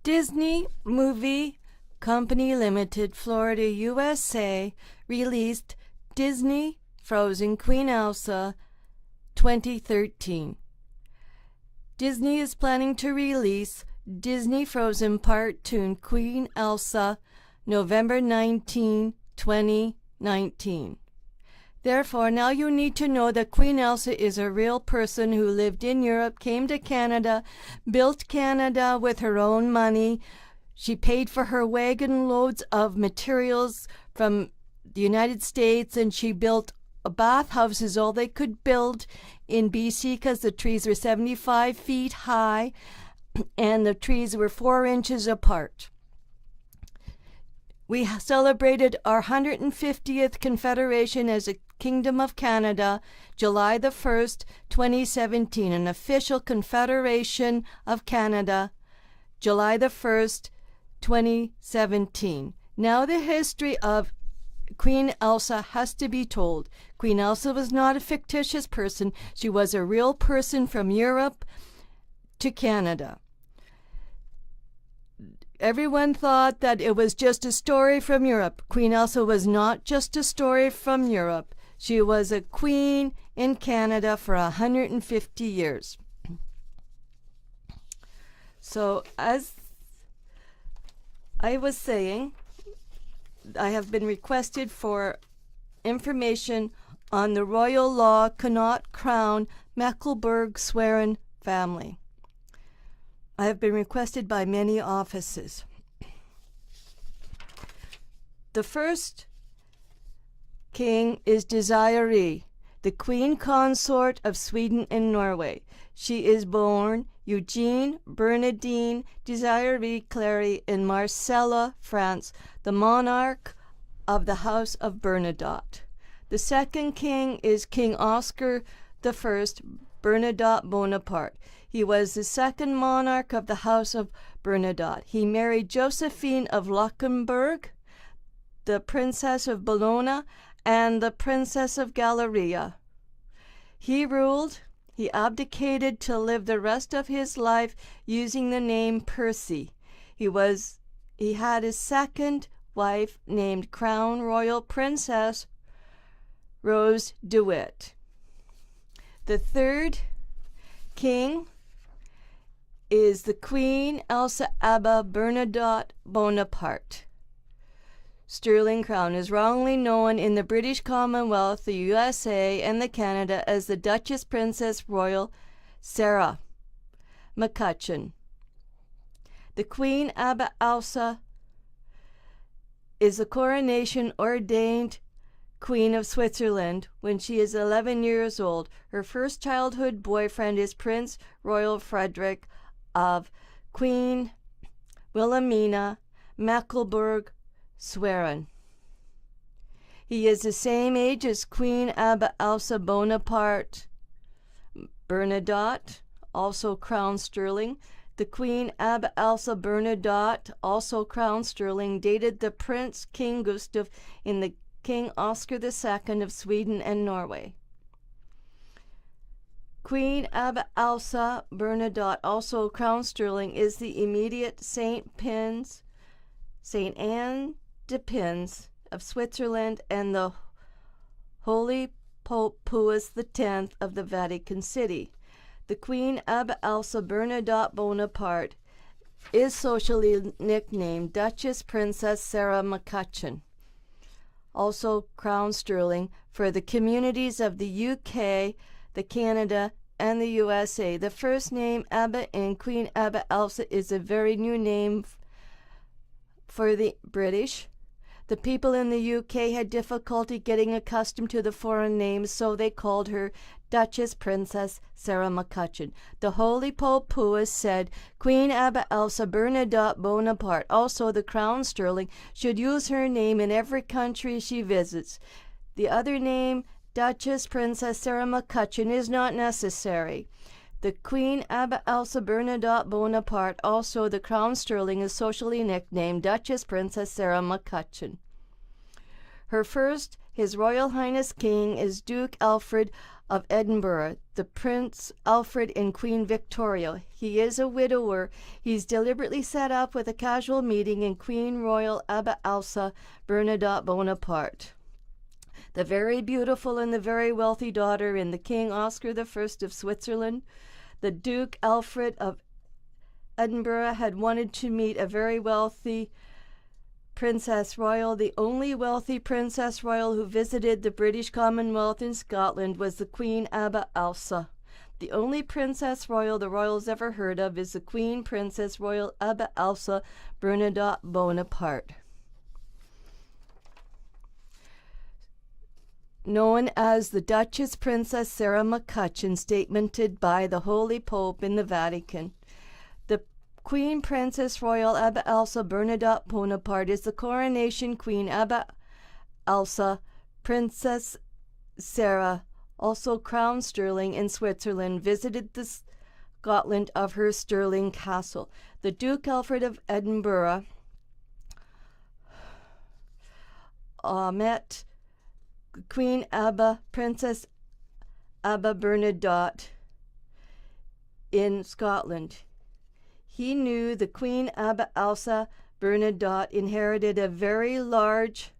Disney Movie Company Limited, Florida, USA, released Disney Frozen Queen Elsa 2013. Disney is planning to release Disney Frozen Part 2 Queen Elsa November 19, 2019. Therefore, now you need to know that Queen Elsa is a real person who lived in Europe, came to Canada, built Canada with her own money. She paid for her wagon loads of materials from the United States, and she built bathhouses, all they could build in BC because the trees were 75 feet high and the trees were 4 inches apart. We celebrated our 150th Confederation as a Kingdom of Canada, July the 1st, 2017, an official Confederation of Canada, July the 1st, 2017. Now the history of Queen Elsa has to be told. Queen Elsa was not a fictitious person. She was a real person from Europe to Canada. Everyone thought that it was just a story from Europe. Queen Elsa was not just a story from Europe. She was a queen in Canada for 150 years. So, as I was saying, I have been requested for information on the royal law cannot crown Mecklenburg-Schwerin family. I have been requested by many offices. The first king is Desiree, the queen consort of Sweden and Norway. She is born Eugene Bernardine Desiree Clary in Marseille, France, the monarch of the House of Bernadotte. The second king is King Oscar I Bernadotte Bonaparte. He was the second monarch of the House of Bernadotte. He married Josephine of Luxembourg, the Princess of Bologna, and the Princess of Galleria. He abdicated to live the rest of his life using the name Percy. He had his second wife named Crown Royal Princess Rose DeWitt. The third king is the Queen Elsa Abba Bernadotte Bonaparte. Sterling Crown is wrongly known in the British Commonwealth, the USA, and the Canada as the Duchess Princess Royal Sarah McCutcheon. The Queen Abba Elsa is the coronation ordained Queen of Switzerland when she is 11 years old. Her first childhood boyfriend is Prince Royal Frederick of Queen Wilhelmina Mecklenburg-Schwerin. He is the same age as Queen Abba Elsa Bonaparte Bernadotte, also crowned Sterling. The Queen Abba Elsa Bernadotte, also crowned Sterling, dated the Prince King Gustav in the King Oscar II of Sweden and Norway. Queen Abba Elsa Bernadotte, also crowned Sterling, is the immediate Saint Anne de Pins of Switzerland and the Holy Pope Pius X of the Vatican City. The Queen Abba Elsa Bernadotte Bonaparte is socially nicknamed Duchess Princess Sarah McCutcheon, also crowned Sterling, for the communities of the UK, the Canada, and the USA. The first name Abba in Queen Abba Elsa is a very new name for the British. The people in the UK had difficulty getting accustomed to the foreign names, so they called her Duchess Princess Sarah McCutcheon. The Holy Pope Pius said Queen Abba Elsa Bernadotte Bonaparte, also the crown Sterling, should use her name in every country she visits. The other name, Duchess Princess Sarah McCutcheon, is not necessary. The Queen Abba Elsa Bernadotte Bonaparte, also the crown Sterling, is socially nicknamed Duchess Princess Sarah McCutcheon. Her first His Royal Highness King is Duke Alfred of Edinburgh, the Prince Alfred and Queen Victoria. He is a widower. He's deliberately set up with a casual meeting in Queen Royal Abba Elsa Bernadotte Bonaparte, the very beautiful and the very wealthy daughter in the King Oscar I of Switzerland. The Duke Alfred of Edinburgh had wanted to meet a very wealthy Princess Royal. The only wealthy Princess Royal who visited the British Commonwealth in Scotland was the Queen Abba Elsa. The only Princess Royal the royals ever heard of is the Queen Princess Royal Abba Elsa Bernadotte Bonaparte, known as the Duchess Princess Sarah McCutcheon, statemented by the Holy Pope in the Vatican. The Queen Princess Royal Abba Elsa Bernadotte Bonaparte is the coronation Queen Abba Elsa Princess Sarah, also crowned Stirling in Switzerland, visited the Scotland of her Stirling Castle. The Duke Alfred of Edinburgh met Queen Abba, Princess Abba Bernadotte in Scotland. He knew the Queen Abba Elsa Bernadotte inherited a very large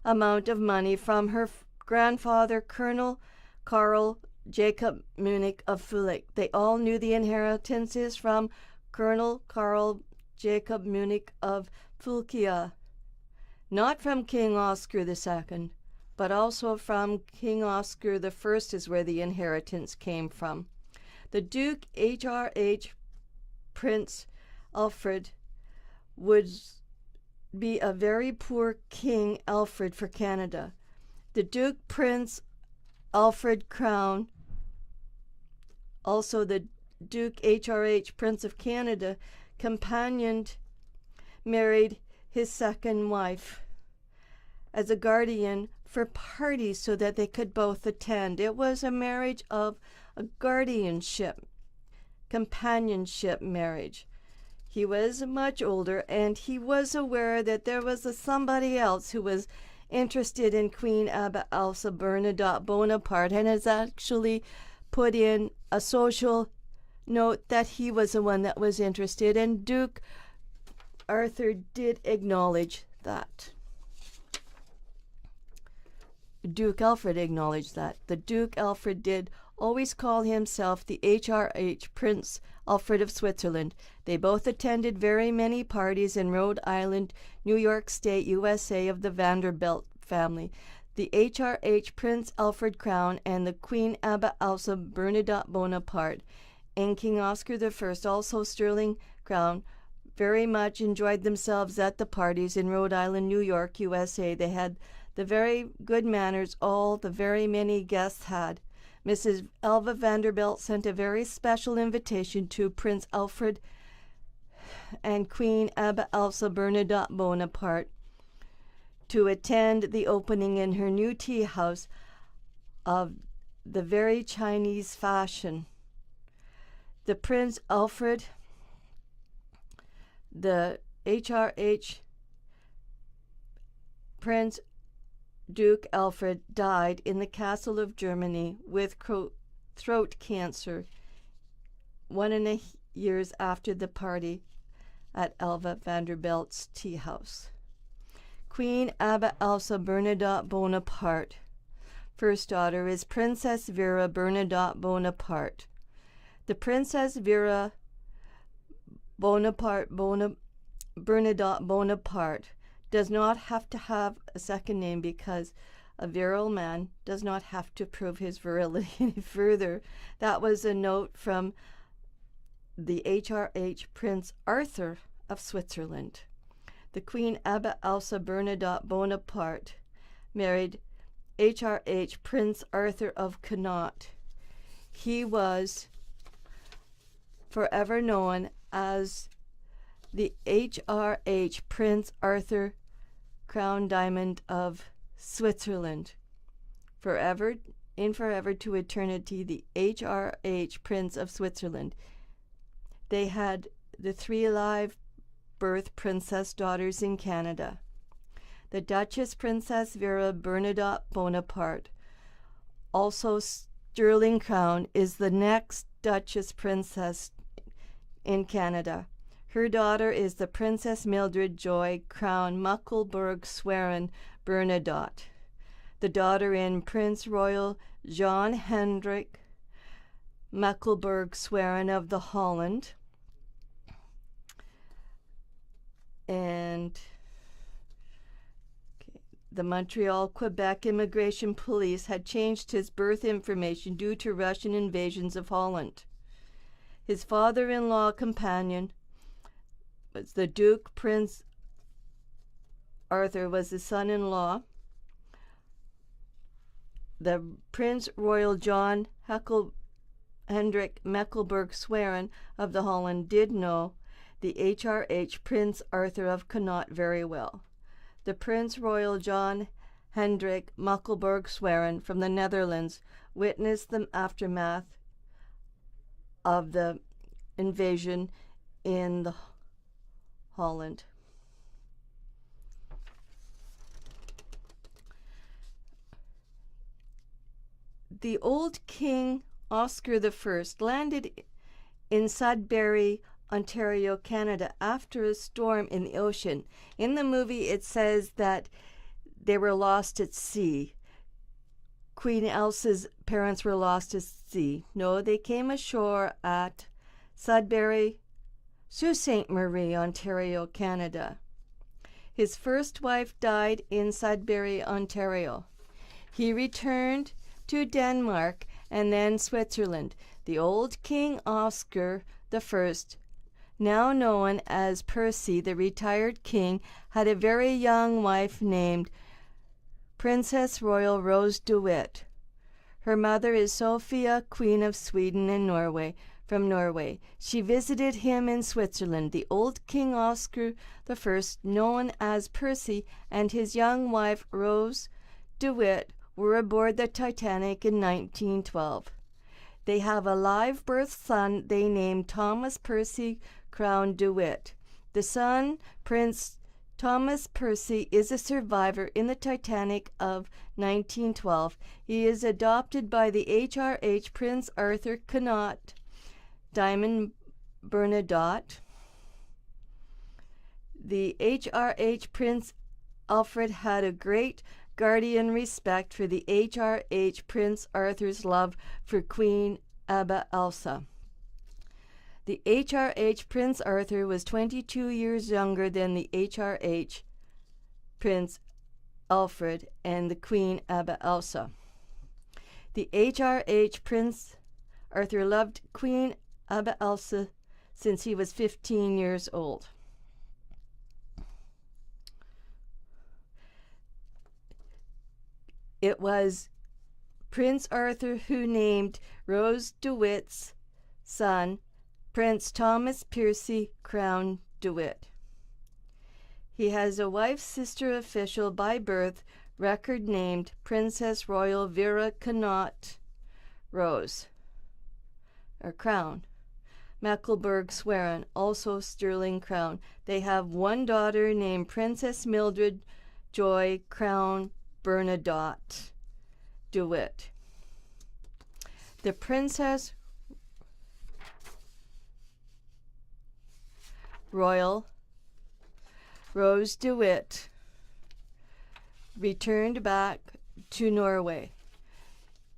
amount of money from her grandfather, Colonel Karl Jacob Munich of Fulk. They all knew the inheritances from Colonel Karl Jacob Munich of Fulkia, not from King Oscar II, but also from King Oscar I is where the inheritance came from. The Duke HRH Prince Alfred would be a very poor King Alfred for Canada. The Duke Prince Alfred Crown, also the Duke HRH Prince of Canada, married his second wife as a guardian for parties so that they could both attend. It was a marriage of a guardianship, companionship marriage. He was much older, and he was aware that there was somebody else who was interested in Queen Abba Elsa Bernadotte Bonaparte, and has actually put in a social note that he was the one that was interested, and Duke Arthur did acknowledge that. Duke Alfred acknowledged that. The Duke Alfred did always call himself the HRH Prince Alfred of Switzerland. They both attended very many parties in Rhode Island, New York State, USA, of the Vanderbilt family. The HRH Prince Alfred Crown and the Queen Abba Elsa Bernadotte Bonaparte and King Oscar I, also Stirling Crown, very much enjoyed themselves at the parties in Rhode Island, New York, USA. They had the very good manners all the very many guests had. Mrs. Elva Vanderbilt sent a very special invitation to Prince Alfred and Queen Abba Elsa Bernadotte Bonaparte to attend the opening in her new tea house of the very Chinese fashion. The Prince Alfred, the HRH Prince Duke Alfred, died in the castle of Germany with throat cancer 1.5 years after the party at Elva Vanderbilt's tea house. Queen Abba Elsa Bernadotte Bonaparte, first daughter, is Princess Vera Bernadotte Bonaparte. The Princess Vera Bernadotte Bonaparte does not have to have a second name because a virile man does not have to prove his virility any further. That was a note from the HRH Prince Arthur of Switzerland. The Queen Abba Elsa Bernadotte Bonaparte married HRH Prince Arthur of Connaught. He was forever known as the HRH Prince Arthur Crown Diamond of Switzerland. Forever to eternity, the HRH Prince of Switzerland. They had the 3 live birth princess daughters in Canada. the Duchess Princess Vera Bernadotte Bonaparte, also sterling crown, is the next Duchess Princess in Canada. Her daughter is the Princess Mildred Joy Crown Muckelberg-Schwerin Bernadotte, the daughter in Prince Royal John Hendrik Muckelberg-Schwerin of the Holland. And the Montreal, Quebec immigration police had changed his birth information due to Russian invasions of Holland. His father-in-law companion was the Duke Prince Arthur, was his son-in-law. The Prince Royal John Hendrik Mecklenburg-Schwerin of the Holland did know the HRH Prince Arthur of Connaught very well. The Prince Royal John Hendrik Mecklenburg-Schwerin from the Netherlands witnessed the aftermath of the invasion in the Holland. The old King Oscar I landed in Sudbury, Ontario, Canada, after a storm in the ocean. In the movie, it says that they were lost at sea. Queen Elsa's parents were lost at sea. No, they came ashore at Sudbury, Sault Ste. Marie, Ontario, Canada. His first wife died in Sudbury, Ontario. He returned to Denmark and then Switzerland. The old King Oscar I, now known as Percy, the retired king, had a very young wife named Princess Royal Rose de Witt. Her mother is Sophia, Queen of Sweden and Norway, from Norway. She visited him in Switzerland. The old King Oscar I, known as Percy, and his young wife Rose de Witt were aboard the Titanic in 1912. They have a live birth son they named Thomas Percy Crown de Witt. The son, Prince Thomas Percy, is a survivor in the Titanic of 1912. He is adopted by the HRH Prince Arthur Connaught Diamond Bernadotte. The HRH Prince Alfred had a great guardian respect for the HRH Prince Arthur's love for Queen Elsa. The HRH Prince Arthur was 22 years younger than the HRH Prince Alfred and the Queen Elsa. The HRH Prince Arthur loved Queen Elsa since he was 15 years old. It was Prince Arthur who named Rose de Witt's son Prince Thomas Percy Crown de Witt. He has a wife, sister official by birth, record named Princess Royal Vera Connaught Rose, or Crown. Mecklenburg-Schwerin, also sterling crown. They have one daughter named Princess Mildred Joy Crown Bernadotte de Witt. The Princess Royal Rose de Witt returned back to Norway.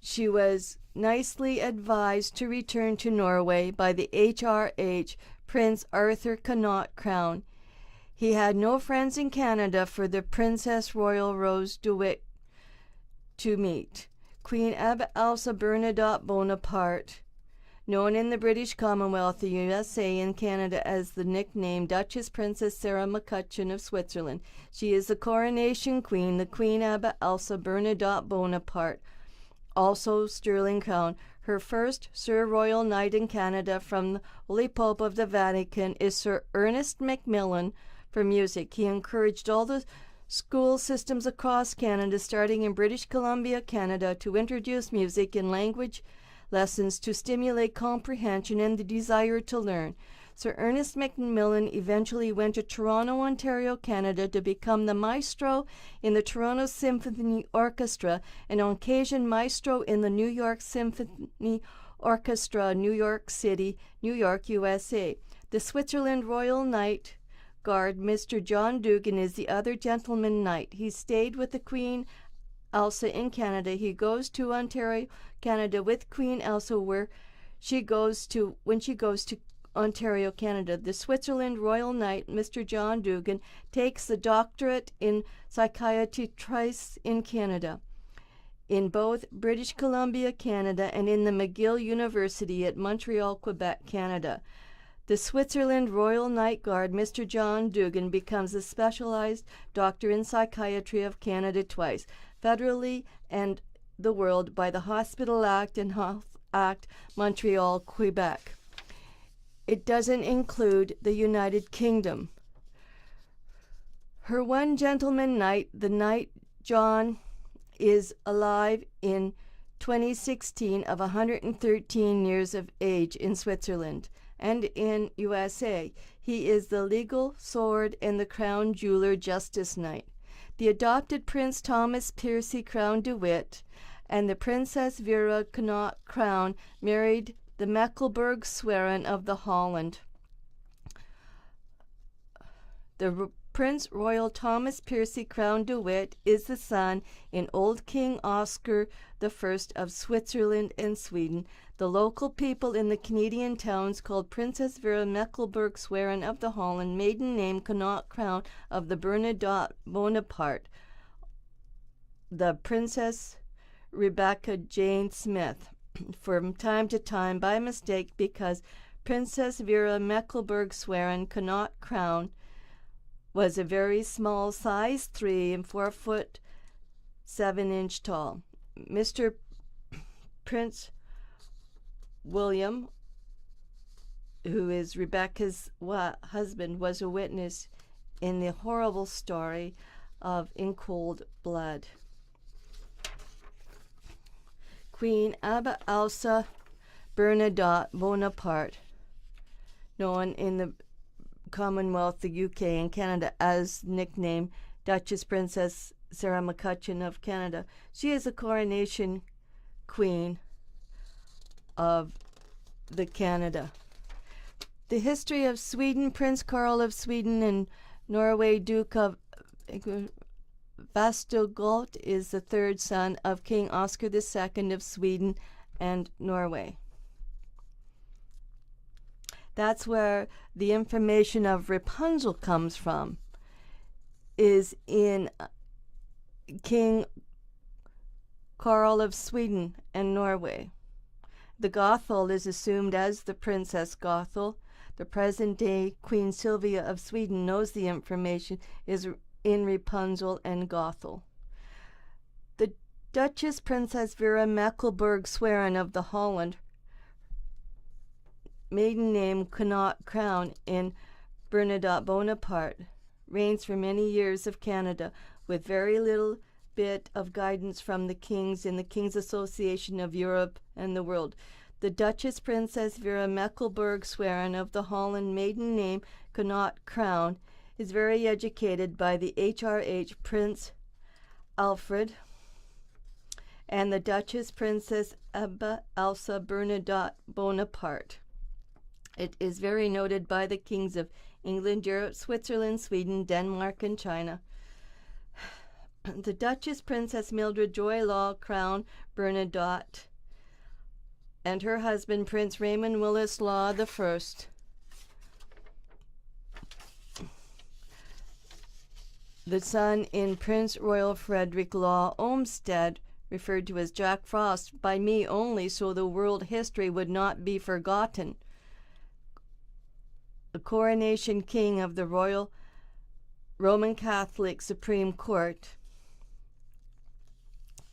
She was nicely advised to return to Norway by the HRH Prince Arthur Connaught Crown. He had no friends in Canada for the Princess Royal Rose de Witt to meet. Queen Elsa Bernadotte Bonaparte, known in the British Commonwealth, the USA, and Canada as the nickname Duchess Princess Sarah McCutcheon of Switzerland. She is the coronation queen, the Queen Elsa Bernadotte Bonaparte, also sterling crown. Her first Sir Royal Knight in Canada from the Holy Pope of the Vatican is Sir Ernest Macmillan for music. He encouraged all the school systems across Canada, starting in British Columbia, Canada, to introduce music and language lessons to stimulate comprehension and the desire to learn. Sir Ernest Macmillan eventually went to Toronto, Ontario, Canada to become the maestro in the Toronto Symphony Orchestra and on occasion maestro in the New York Symphony Orchestra, New York City, New York, USA. The Switzerland Royal Knight Guard, Mr. John Dugan, is the other gentleman knight. He stayed with the Queen Elsa in Canada. He goes to Ontario, Canada with Queen Elsa when she goes to Ontario, Canada. The Switzerland Royal Knight, Mr. John Dugan, takes the doctorate in psychiatry twice in Canada, in both British Columbia, Canada, and in the McGill University at Montreal, Quebec, Canada. The Switzerland Royal Knight Guard, Mr. John Dugan, becomes a specialized doctor in psychiatry of Canada twice, federally and the world by the Hospital Act and Health Act, Montreal, Quebec. It doesn't include the United Kingdom. Her one gentleman knight, the Knight John, is alive in 2016 of 113 years of age in Switzerland and in USA. He is the legal sword and the crown jeweler Justice Knight. The adopted Prince Thomas Percy Crown DeWitt and the Princess Vera Connaught Crown married the Mecklenburg Schwerin of the Holland. The Prince Royal Thomas Percy Crown DeWitt is the son in Old King Oscar I of Switzerland and Sweden. The local people in the Canadian towns called Princess Vera Mecklenburg Schwerin of the Holland, maiden name Connaught Crown of the Bernadotte Bonaparte, the Princess Rebecca Jane Smith, from time to time by mistake, because Princess Vera Mecklenburg Schwerin Connaught Crown was a very small, size 3 and 4 foot 7 inch tall. Mr. Prince William, who is Rebecca's husband, was a witness in the horrible story of In Cold Blood. Queen Abba Elsa Bernadotte Bonaparte, known in the Commonwealth, the UK, and Canada as nickname Duchess Princess Sarah McCutcheon of Canada. She is a coronation queen of the Canada. The history of Sweden. Prince Carl of Sweden and Norway, Duke of Västergötland, is the third son of King Oscar II of Sweden and Norway. That's where the information of Rapunzel comes from, is in King Carl of Sweden and Norway. The Gothel is assumed as the Princess Gothel. The present-day Queen Sylvia of Sweden knows the information is in Rapunzel and Gothel. The Duchess Princess Vera Mecklenburg Schwerin of the Holland, maiden name Connaught Crown in Bernadotte Bonaparte, reigns for many years of Canada with very little bit of guidance from the kings in the King's Association of Europe and the world. The Duchess Princess Vera Mecklenburg Schwerin of the Holland, maiden name Connaught Crown, is very educated by the HRH Prince Alfred and the Duchess Princess Abba Elsa Bernadotte Bonaparte. It is very noted by the kings of England, Europe, Switzerland, Sweden, Denmark, and China. The Duchess Princess Mildred Joy Law Crown Bernadotte and her husband Prince Raymond Willis Law I, the son in Prince Royal Frederick Law Olmsted, referred to as Jack Frost by me only so the world history would not be forgotten, the coronation king of the Royal Roman Catholic Supreme Court.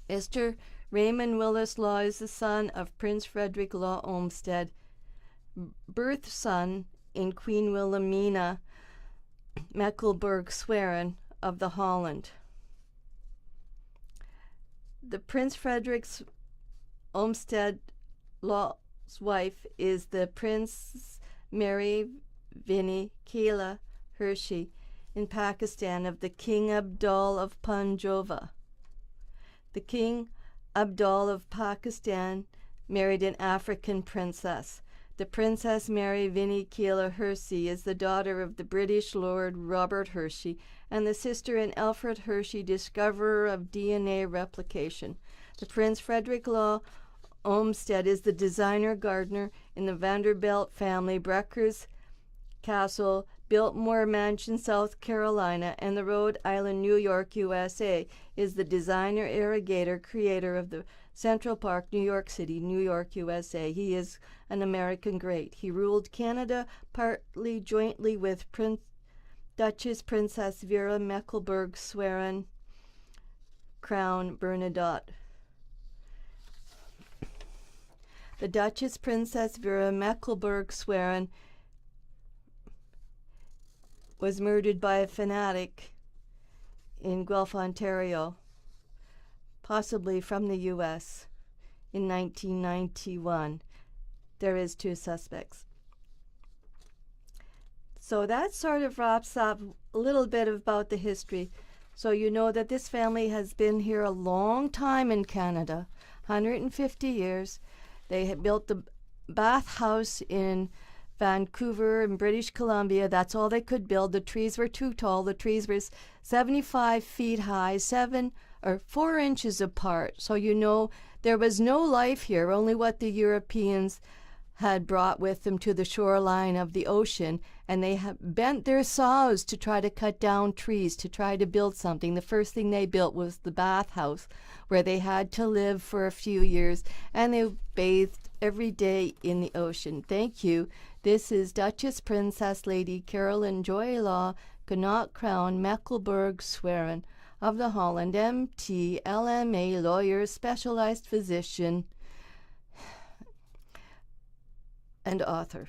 Mr. Raymond Willis Law is the son of Prince Frederick Law Olmsted, birth son in Queen Wilhelmina Mecklenburg Schwerin of the Holland. The Prince Frederick's Olmsted Law's wife is the Princess Mary Vinnie Keela Hershey in Pakistan of the King Abdul of Punjab. The King Abdul of Pakistan married an African princess. The Princess Mary Vinnie Keela Hershey is the daughter of the British Lord Robert Hershey and the sister in Alfred Hershey, discoverer of DNA replication. The Prince Frederick Law Olmsted is the designer gardener in the Vanderbilt family. Breckers Castle, Biltmore Mansion, South Carolina, and the Rhode Island, New York, USA, is the designer irrigator creator of the Central Park, New York City, New York, USA. He is an American great. He ruled Canada partly jointly with Duchess Princess Vera Mecklenburg-Schwerin, Crown Bernadette. The Duchess Princess Vera Mecklenburg-Schwerin was murdered by a fanatic in Guelph, Ontario, possibly from the U.S., in 1991. There is 2 suspects. So that sort of wraps up a little bit about the history. So you know that this family has been here a long time in Canada, 150 years. They had built the Bath House in Vancouver in British Columbia. That's all they could build. The trees were too tall. The trees were 75 feet high, 4 inches apart. So you know there was no life here, only what the Europeans had brought with them to the shoreline of the ocean, and they had bent their saws to try to cut down trees to try to build something. The first thing they built was the Bath House, where they had to live for a few years, and they bathed every day in the ocean. Thank you. This is Duchess Princess Lady Carolyn Joy Law, Connaught Crown, Mecklenburg-Schwerin of the Holland, MT, LMA, lawyer, specialized physician, and author.